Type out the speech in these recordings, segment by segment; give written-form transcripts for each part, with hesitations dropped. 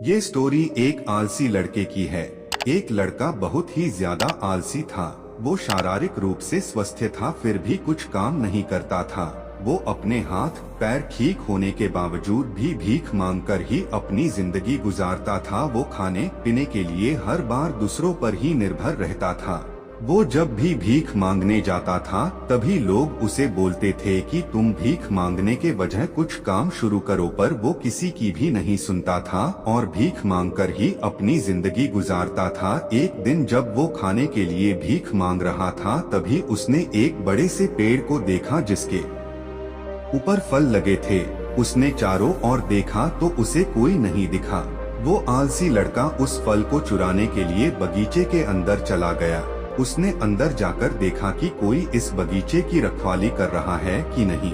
ये स्टोरी एक आलसी लड़के की है। एक लड़का बहुत ही ज्यादा आलसी था। वो शारीरिक रूप से स्वस्थ था, फिर भी कुछ काम नहीं करता था। वो अपने हाथ पैर ठीक होने के बावजूद भी भीख मांगकर ही अपनी जिंदगी गुजारता था। वो खाने पीने के लिए हर बार दूसरों पर ही निर्भर रहता था। वो जब भी भीख मांगने जाता था तभी लोग उसे बोलते थे कि तुम भीख मांगने के वजह कुछ काम शुरू करो, पर वो किसी की भी नहीं सुनता था और भीख मांगकर ही अपनी जिंदगी गुजारता था। एक दिन जब वो खाने के लिए भीख मांग रहा था तभी उसने एक बड़े से पेड़ को देखा जिसके ऊपर फल लगे थे। उसने चारों ओर देखा तो उसे कोई नहीं दिखा। वो आलसी लड़का उस फल को चुराने के लिए बगीचे के अंदर चला गया। उसने अंदर जाकर देखा कि कोई इस बगीचे की रखवाली कर रहा है कि नहीं।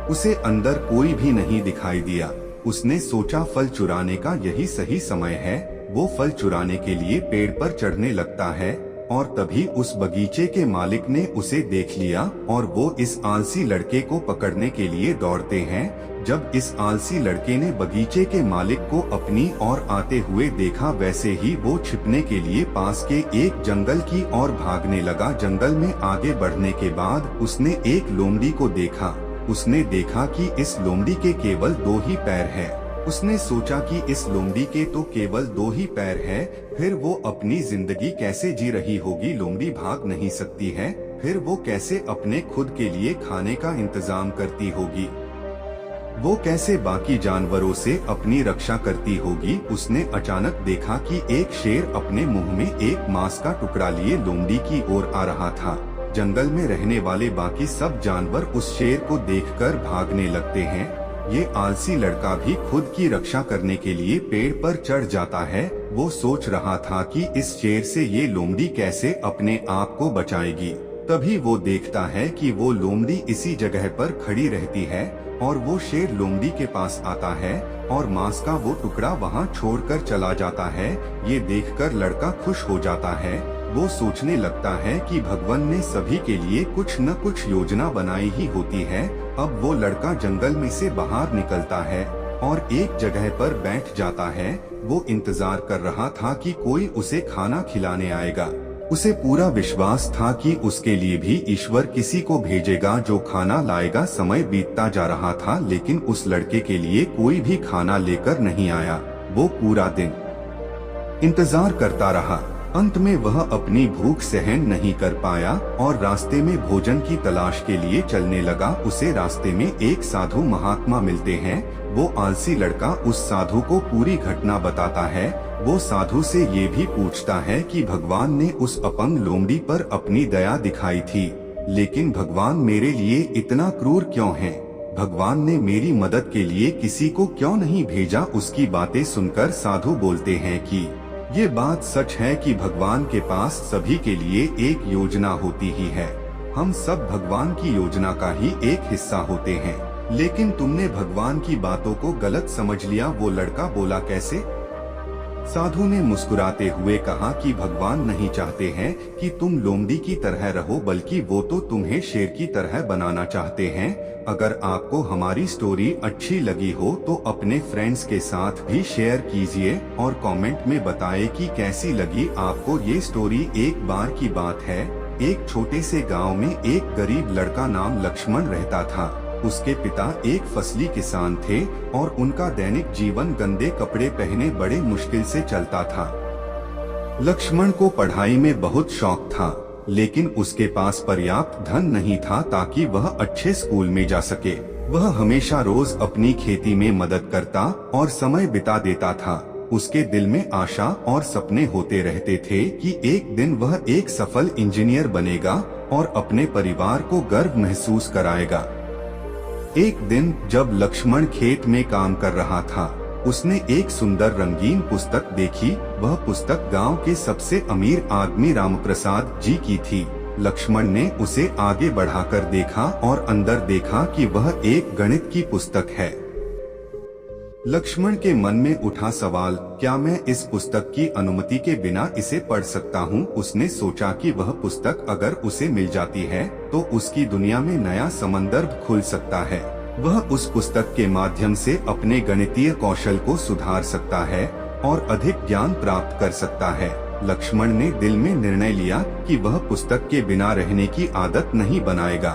उसे अंदर कोई भी नहीं दिखाई दिया। उसने सोचा फल चुराने का यही सही समय है। वो फल चुराने के लिए पेड़ पर चढ़ने लगता है और तभी उस बगीचे के मालिक ने उसे देख लिया और वो इस आलसी लड़के को पकड़ने के लिए दौड़ते हैं। जब इस आलसी लड़के ने बगीचे के मालिक को अपनी ओर आते हुए देखा, वैसे ही वो छिपने के लिए पास के एक जंगल की ओर भागने लगा। जंगल में आगे बढ़ने के बाद उसने एक लोमड़ी को देखा। उसने देखा कि इस लोमड़ी के केवल 2 ही पैर है। उसने सोचा कि इस लोमड़ी के तो केवल 2 ही पैर है, फिर वो अपनी जिंदगी कैसे जी रही होगी। लोमड़ी भाग नहीं सकती है, फिर वो कैसे अपने खुद के लिए खाने का इंतजाम करती होगी। वो कैसे बाकी जानवरों से अपनी रक्षा करती होगी। उसने अचानक देखा कि एक शेर अपने मुंह में एक मांस का टुकड़ा लिए लोमड़ी की ओर आ रहा था। जंगल में रहने वाले बाकी सब जानवर उस शेर को देखकर भागने लगते हैं। ये आलसी लड़का भी खुद की रक्षा करने के लिए पेड़ पर चढ़ जाता है। वो सोच रहा था कि इस शेर से ये लोमड़ी कैसे अपने आप को बचाएगी। तभी वो देखता है कि वो लोमड़ी इसी जगह पर खड़ी रहती है और वो शेर लोमड़ी के पास आता है और मांस का वो टुकड़ा वहाँ छोड़कर चला जाता है। ये देखकर लड़का खुश हो जाता है। वो सोचने लगता है कि भगवान ने सभी के लिए कुछ न कुछ योजना बनाई ही होती है। अब वो लड़का जंगल में से बाहर निकलता है और एक जगह पर बैठ जाता है। वो इंतजार कर रहा था कि कोई उसे खाना खिलाने आएगा। उसे पूरा विश्वास था कि उसके लिए भी ईश्वर किसी को भेजेगा जो खाना लाएगा। समय बीतता जा रहा था लेकिन उस लड़के के लिए कोई भी खाना लेकर नहीं आया। वो पूरा दिन इंतजार करता रहा। अंत में वह अपनी भूख सहन नहीं कर पाया और रास्ते में भोजन की तलाश के लिए चलने लगा। उसे रास्ते में एक साधु महात्मा मिलते हैं। वो आलसी लड़का उस साधु को पूरी घटना बताता है। वो साधु से ये भी पूछता है कि भगवान ने उस अपंग लोमड़ी पर अपनी दया दिखाई थी, लेकिन भगवान मेरे लिए इतना क्रूर क्यों है? भगवान ने मेरी मदद के लिए किसी को क्यों नहीं भेजा? उसकी बातें सुनकर साधु बोलते हैं कि ये बात सच है कि भगवान के पास सभी के लिए एक योजना होती ही है। हम सब भगवान की योजना का ही एक हिस्सा होते हैं, लेकिन तुमने भगवान की बातों को गलत समझ लिया। वो लड़का बोला, कैसे? साधु ने मुस्कुराते हुए कहा कि भगवान नहीं चाहते हैं कि तुम लोमड़ी की तरह रहो, बल्कि वो तो तुम्हें शेर की तरह बनाना चाहते हैं। अगर आपको हमारी स्टोरी अच्छी लगी हो तो अपने फ्रेंड्स के साथ भी शेयर कीजिए और कमेंट में बताएं कि कैसी लगी आपको ये स्टोरी। एक बार की बात है, एक छोटे से गांव में एक गरीब लड़का नाम लक्ष्मण रहता था। उसके पिता एक फसली किसान थे और उनका दैनिक जीवन गंदे कपड़े पहने बड़े मुश्किल से चलता था। लक्ष्मण को पढ़ाई में बहुत शौक था, लेकिन उसके पास पर्याप्त धन नहीं था ताकि वह अच्छे स्कूल में जा सके। वह हमेशा रोज अपनी खेती में मदद करता और समय बिता देता था। उसके दिल में आशा और सपने होते रहते थे कि एक दिन वह एक सफल इंजीनियर बनेगा और अपने परिवार को गर्व महसूस कराएगा। एक दिन जब लक्ष्मण खेत में काम कर रहा था, उसने एक सुंदर रंगीन पुस्तक देखी। वह पुस्तक गांव के सबसे अमीर आदमी रामप्रसाद जी की थी। लक्ष्मण ने उसे आगे बढ़ाकर देखा और अंदर देखा कि वह एक गणित की पुस्तक है। लक्ष्मण के मन में उठा सवाल, क्या मैं इस पुस्तक की अनुमति के बिना इसे पढ़ सकता हूँ? उसने सोचा कि वह पुस्तक अगर उसे मिल जाती है तो उसकी दुनिया में नया समंदर खुल सकता है। वह उस पुस्तक के माध्यम से अपने गणितीय कौशल को सुधार सकता है और अधिक ज्ञान प्राप्त कर सकता है। लक्ष्मण ने दिल में निर्णय लिया कि वह पुस्तक के बिना रहने की आदत नहीं बनाएगा।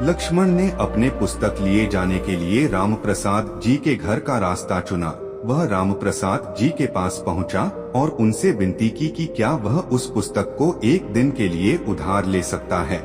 लक्ष्मण ने अपने पुस्तक लिए जाने के लिए रामप्रसाद जी के घर का रास्ता चुना। वह रामप्रसाद जी के पास पहुंचा और उनसे विनती की कि क्या वह उस पुस्तक को एक दिन के लिए उधार ले सकता है।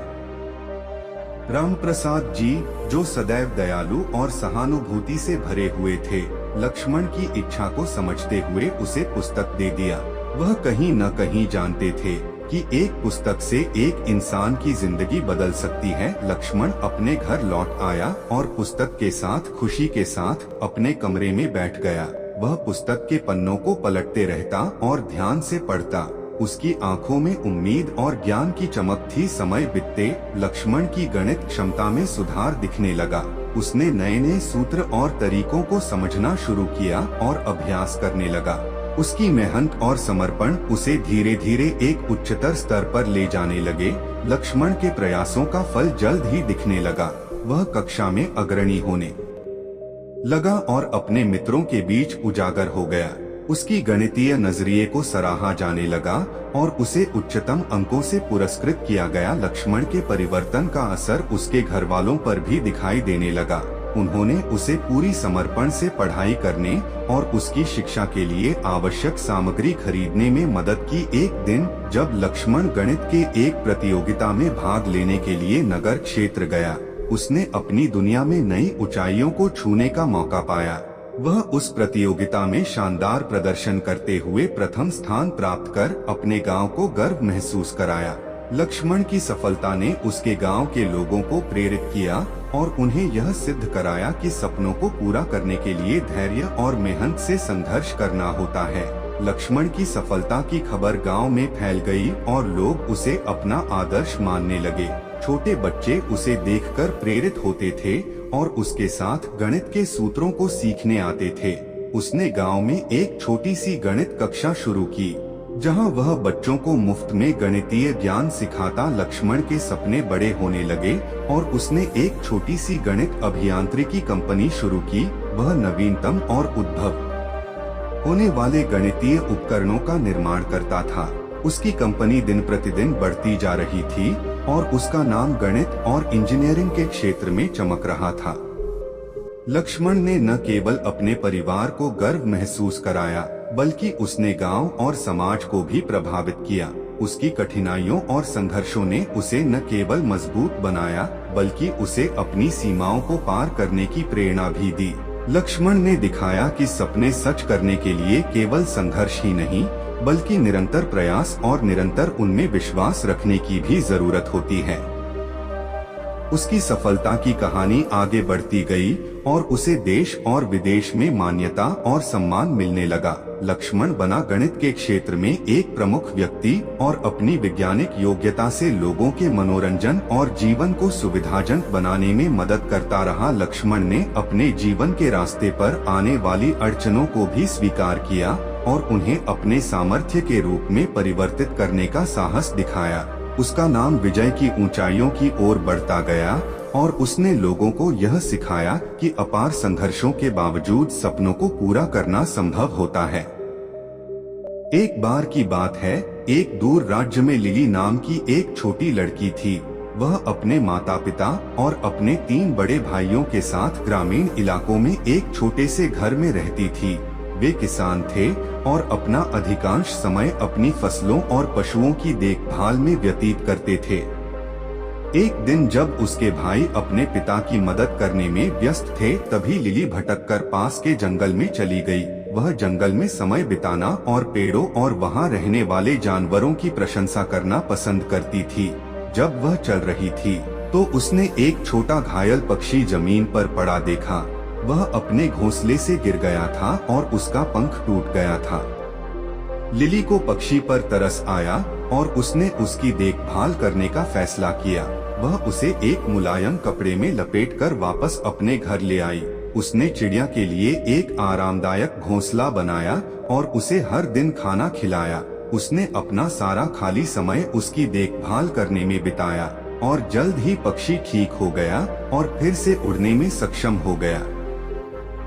रामप्रसाद जी, जो सदैव दयालु और सहानुभूति से भरे हुए थे, लक्ष्मण की इच्छा को समझते हुए उसे पुस्तक दे दिया। वह कहीं न कहीं जानते थे कि एक पुस्तक से एक इंसान की जिंदगी बदल सकती है। लक्ष्मण अपने घर लौट आया और पुस्तक के साथ खुशी के साथ अपने कमरे में बैठ गया। वह पुस्तक के पन्नों को पलटते रहता और ध्यान से पढ़ता। उसकी आंखों में उम्मीद और ज्ञान की चमक थी। समय बीतते लक्ष्मण की गणित क्षमता में सुधार दिखने लगा। उसने नए नए सूत्र और तरीकों को समझना शुरू किया और अभ्यास करने लगा। उसकी मेहनत और समर्पण उसे धीरे धीरे एक उच्चतर स्तर पर ले जाने लगे। लक्ष्मण के प्रयासों का फल जल्द ही दिखने लगा। वह कक्षा में अग्रणी होने लगा और अपने मित्रों के बीच उजागर हो गया। उसकी गणितीय नजरिए को सराहा जाने लगा और उसे उच्चतम अंकों से पुरस्कृत किया गया। लक्ष्मण के परिवर्तन का असर उसके घर वालों पर भी दिखाई देने लगा। उन्होंने उसे पूरी समर्पण से पढ़ाई करने और उसकी शिक्षा के लिए आवश्यक सामग्री खरीदने में मदद की। एक दिन जब लक्ष्मण गणित के एक प्रतियोगिता में भाग लेने के लिए नगर क्षेत्र गया, उसने अपनी दुनिया में नई ऊंचाइयों को छूने का मौका पाया। वह उस प्रतियोगिता में शानदार प्रदर्शन करते हुए प्रथम स्थान प्राप्त कर अपने गांव को गर्व महसूस कराया। लक्ष्मण की सफलता ने उसके गांव के लोगों को प्रेरित किया और उन्हें यह सिद्ध कराया कि सपनों को पूरा करने के लिए धैर्य और मेहनत से संघर्ष करना होता है। लक्ष्मण की सफलता की खबर गांव में फैल गई और लोग उसे अपना आदर्श मानने लगे। छोटे बच्चे उसे देखकर प्रेरित होते थे और उसके साथ गणित के सूत्रों को सीखने आते थे। उसने गांव में एक छोटी सी गणित कक्षा शुरू की, जहां वह बच्चों को मुफ्त में गणितीय ज्ञान सिखाता। लक्ष्मण के सपने बड़े होने लगे और उसने एक छोटी सी गणित अभियांत्रिकी कंपनी शुरू की। वह नवीनतम और उद्भव होने वाले गणितीय उपकरणों का निर्माण करता था। उसकी कंपनी दिन प्रतिदिन बढ़ती जा रही थी और उसका नाम गणित और इंजीनियरिंग के क्षेत्र में चमक रहा था। लक्ष्मण ने न केवल अपने परिवार को गर्व महसूस कराया, बल्कि उसने गांव और समाज को भी प्रभावित किया। उसकी कठिनाइयों और संघर्षों ने उसे न केवल मजबूत बनाया, बल्कि उसे अपनी सीमाओं को पार करने की प्रेरणा भी दी। लक्ष्मण ने दिखाया कि सपने सच करने के लिए केवल संघर्ष ही नहीं, बल्कि निरंतर प्रयास और निरंतर उनमें विश्वास रखने की भी जरूरत होती है। उसकी सफलता की कहानी आगे बढ़ती गई और उसे देश और विदेश में मान्यता और सम्मान मिलने लगा। लक्ष्मण बना गणित के क्षेत्र में एक प्रमुख व्यक्ति और अपनी वैज्ञानिक योग्यता से लोगों के मनोरंजन और जीवन को सुविधाजनक बनाने में मदद करता रहा। लक्ष्मण ने अपने जीवन के रास्ते पर आने वाली अड़चनों को भी स्वीकार किया और उन्हें अपने सामर्थ्य के रूप में परिवर्तित करने का साहस दिखाया। उसका नाम विजय की ऊंचाइयों की ओर बढ़ता गया और उसने लोगों को यह सिखाया कि अपार संघर्षों के बावजूद सपनों को पूरा करना संभव होता है। एक बार की बात है, एक दूर राज्य में लिली नाम की एक छोटी लड़की थी। वह अपने माता पिता और अपने 3 बड़े भाइयों के साथ ग्रामीण इलाकों में एक छोटे से घर में रहती थी। वे किसान थे और अपना अधिकांश समय अपनी फसलों और पशुओं की देखभाल में व्यतीत करते थे। एक दिन जब उसके भाई अपने पिता की मदद करने में व्यस्त थे, तभी लिली भटककर पास के जंगल में चली गई। वह जंगल में समय बिताना और पेड़ों और वहां रहने वाले जानवरों की प्रशंसा करना पसंद करती थी। जब वह चल रही थी तो उसने एक छोटा घायल पक्षी जमीन पर पड़ा देखा। वह अपने घोंसले से गिर गया था और उसका पंख टूट गया था। लिली को पक्षी पर तरस आया और उसने उसकी देखभाल करने का फैसला किया। वह उसे एक मुलायम कपड़े में लपेटकर वापस अपने घर ले आई। उसने चिड़िया के लिए एक आरामदायक घोंसला बनाया और उसे हर दिन खाना खिलाया। उसने अपना सारा खाली समय उसकी देखभाल करने में बिताया। और जल्द ही पक्षी ठीक हो गया और फिर से उड़ने में सक्षम हो गया।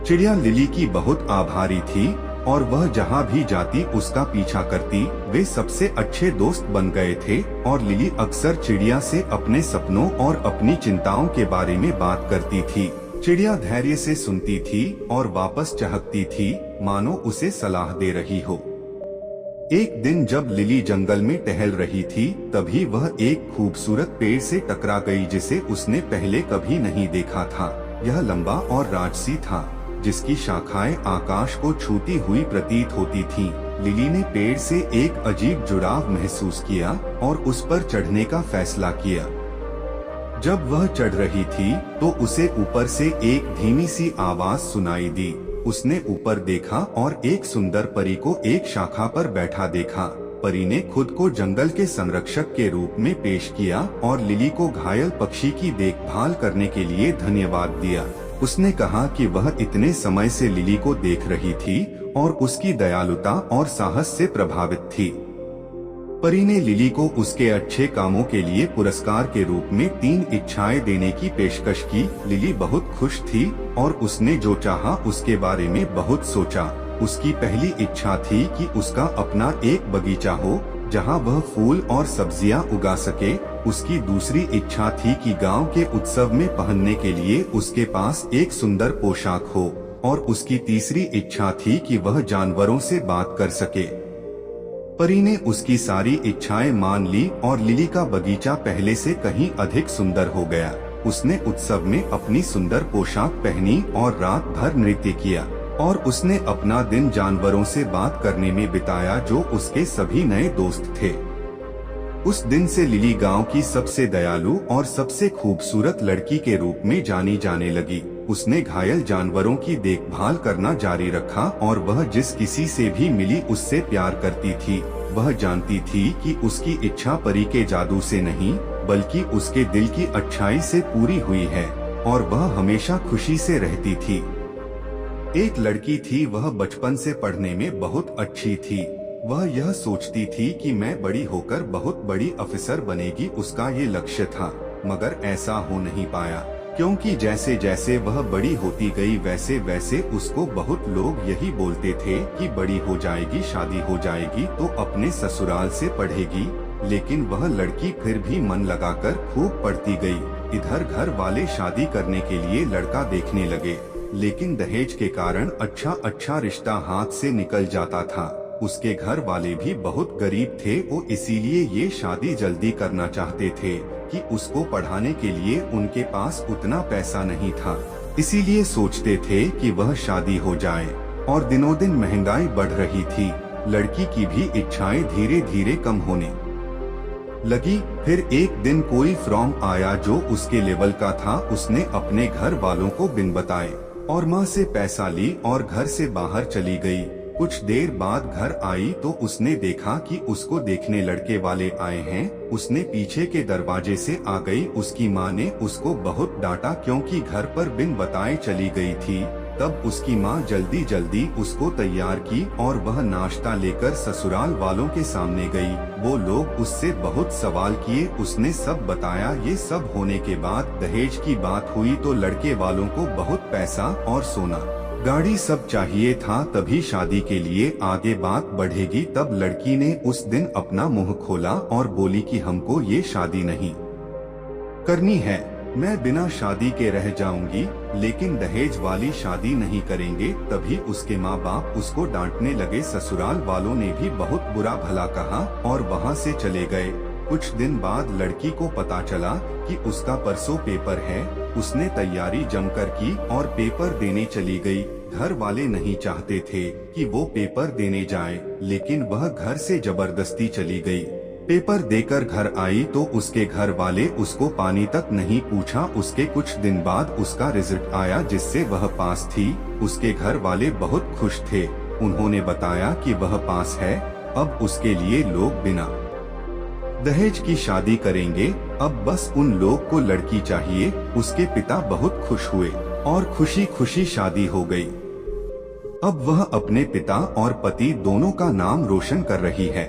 चिड़िया लिली की बहुत आभारी थी और वह जहाँ भी जाती उसका पीछा करती। वे सबसे अच्छे दोस्त बन गए थे और लिली अक्सर चिड़िया से अपने सपनों और अपनी चिंताओं के बारे में बात करती थी। चिड़िया धैर्य से सुनती थी और वापस चहकती थी, मानो उसे सलाह दे रही हो। एक दिन जब लिली जंगल में टहल रही थी, तभी वह एक खूबसूरत पेड़ से टकरा गई जिसे उसने पहले कभी नहीं देखा था। यह लंबा और राजसी था, जिसकी शाखाएं आकाश को छूती हुई प्रतीत होती थीं। लिली ने पेड़ से एक अजीब जुड़ाव महसूस किया और उस पर चढ़ने का फैसला किया। जब वह चढ़ रही थी तो उसे ऊपर से एक धीमी सी आवाज सुनाई दी। उसने ऊपर देखा और एक सुंदर परी को एक शाखा पर बैठा देखा। परी ने खुद को जंगल के संरक्षक के रूप में पेश किया और लिली को घायल पक्षी की देखभाल करने के लिए धन्यवाद दिया। उसने कहा कि वह इतने समय से लिली को देख रही थी और उसकी दयालुता और साहस से प्रभावित थी। परी ने लिली को उसके अच्छे कामों के लिए पुरस्कार के रूप में 3 इच्छाएं देने की पेशकश की। लिली बहुत खुश थी और उसने जो चाहा उसके बारे में बहुत सोचा। उसकी पहली इच्छा थी कि उसका अपना एक बगीचा हो जहां वह फूल और सब्जियां उगा सके। उसकी दूसरी इच्छा थी कि गांव के उत्सव में पहनने के लिए उसके पास एक सुंदर पोशाक हो और उसकी तीसरी इच्छा थी कि वह जानवरों से बात कर सके। परी ने उसकी सारी इच्छाएं मान ली और लिली का बगीचा पहले से कहीं अधिक सुंदर हो गया। उसने उत्सव में अपनी सुंदर पोशाक पहनी और रात भर नृत्य किया और उसने अपना दिन जानवरों से बात करने में बिताया जो उसके सभी नए दोस्त थे। उस दिन से लिली गांव की सबसे दयालु और सबसे खूबसूरत लड़की के रूप में जानी जाने लगी। उसने घायल जानवरों की देखभाल करना जारी रखा और वह जिस किसी से भी मिली उससे प्यार करती थी। वह जानती थी कि उसकी इच्छा परी के जादू से नहीं बल्कि उसके दिल की अच्छाई से पूरी हुई है और वह हमेशा खुशी से रहती थी। एक लड़की थी, वह बचपन से पढ़ने में बहुत अच्छी थी। वह यह सोचती थी कि मैं बड़ी होकर बहुत बड़ी अफसर बनेगी। उसका ये लक्ष्य था, मगर ऐसा हो नहीं पाया क्योंकि जैसे जैसे वह बड़ी होती गई वैसे वैसे उसको बहुत लोग यही बोलते थे कि बड़ी हो जाएगी, शादी हो जाएगी तो अपने ससुराल से पढ़ेगी। लेकिन वह लड़की फिर भी मन लगाकर खूब पढ़ती गई। इधर घर वाले शादी करने के लिए लड़का देखने लगे, लेकिन दहेज के कारण अच्छा रिश्ता हाथ से निकल जाता था। उसके घर वाले भी बहुत गरीब थे, वो इसीलिए ये शादी जल्दी करना चाहते थे कि उसको पढ़ाने के लिए उनके पास उतना पैसा नहीं था। इसीलिए सोचते थे कि वह शादी हो जाए और दिनों दिन महंगाई बढ़ रही थी। लड़की की भी इच्छाएं धीरे धीरे कम होने लगी। फिर एक दिन कोई फॉर्म आया जो उसके लेवल का था। उसने अपने घर वालों को बिन बताए और माँ से पैसा ली और घर से बाहर चली गई। कुछ देर बाद घर आई तो उसने देखा कि उसको देखने लड़के वाले आए हैं। उसने पीछे के दरवाजे से आ गई। उसकी माँ ने उसको बहुत डांटा क्योंकि घर पर बिन बताए चली गई थी। तब उसकी माँ जल्दी जल्दी उसको तैयार की और वह नाश्ता लेकर ससुराल वालों के सामने गई। वो लोग उससे बहुत सवाल किए। उसने सब बताया। ये सब होने के बाद दहेज की बात हुई तो लड़के वालों को बहुत पैसा और सोना गाड़ी सब चाहिए था, तभी शादी के लिए आगे बात बढ़ेगी। तब लड़की ने उस दिन अपना मुंह खोला और बोली कि हमको ये शादी नहीं करनी है, मैं बिना शादी के रह जाऊंगी, लेकिन दहेज वाली शादी नहीं करेंगे। तभी उसके माँ बाप उसको डांटने लगे। ससुराल वालों ने भी बहुत बुरा भला कहा और वहाँ से चले गए। कुछ दिन बाद लड़की को पता चला कि उसका परसों पेपर है। उसने तैयारी जमकर की और पेपर देने चली गई। घर वाले नहीं चाहते थे कि वो पेपर देने जाए, लेकिन वह घर से जबरदस्ती चली गई। पेपर देकर घर आई तो उसके घर वाले उसको पानी तक नहीं पूछा। उसके कुछ दिन बाद उसका रिजल्ट आया जिससे वह पास थी। उसके घर वाले बहुत खुश थे। उन्होंने बताया कि वह पास है, अब उसके लिए लोग बिना दहेज की शादी करेंगे। अब बस उन लोग को लड़की चाहिए। उसके पिता बहुत खुश हुए और खुशी खुशी शादी हो गई। अब वह अपने पिता और पति दोनों का नाम रोशन कर रही है।